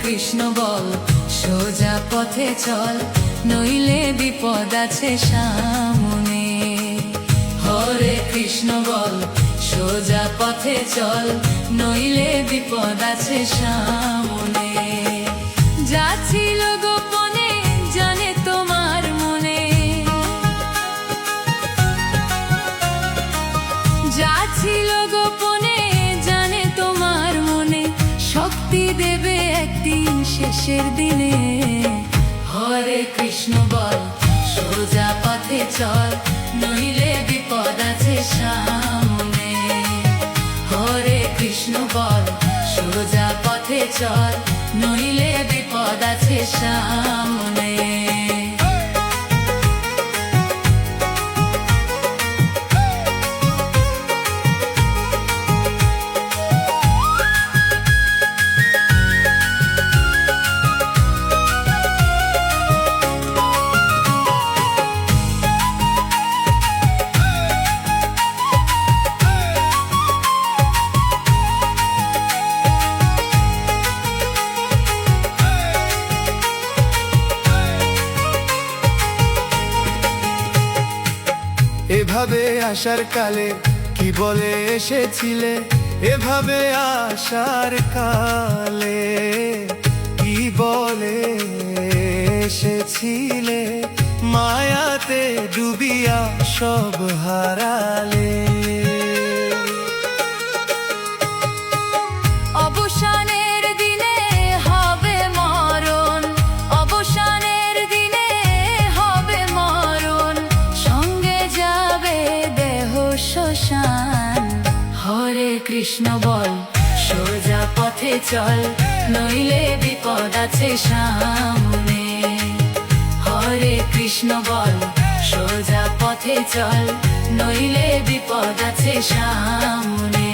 কৃষ্ণ বল সোজা পথে চল, নইলে বিপদ আছে সামনে। হরে কৃষ্ণ বল সোজা পথে চল, নইলে বিপদ আছে সামনে। যা ছিল গোপনে জানে তোমার মনে, যা ছিল গোপনে জানে তোমার মনে, শক্তি দেবে একদিন শেষের দিনে। হরে কৃষ্ণ বল সোজা পথে চল, নইলে বিপদ আছে সামনে। হরে কৃষ্ণ বল সোজা পথে চল, নইলে বিপদ আছে সামনে। এভাবে আসার কালে কি বলে এসেছিলে, এভাবে আসার কালে কি বলে এসেছিলে, মায়াতে ডুবিয়া সব হারালে। অবসানের দিনে হবে মরণ, অবসানের দিনে হবে মরণ, সঙ্গে যাবে দেহ শ্মশান। হরে কৃষ্ণ বল সোজা পথে চল, নইলে বিপদ আছে সামনে। হরে কৃষ্ণ বল সোজা পথে চল, নইলে বিপদ আছে সামনে।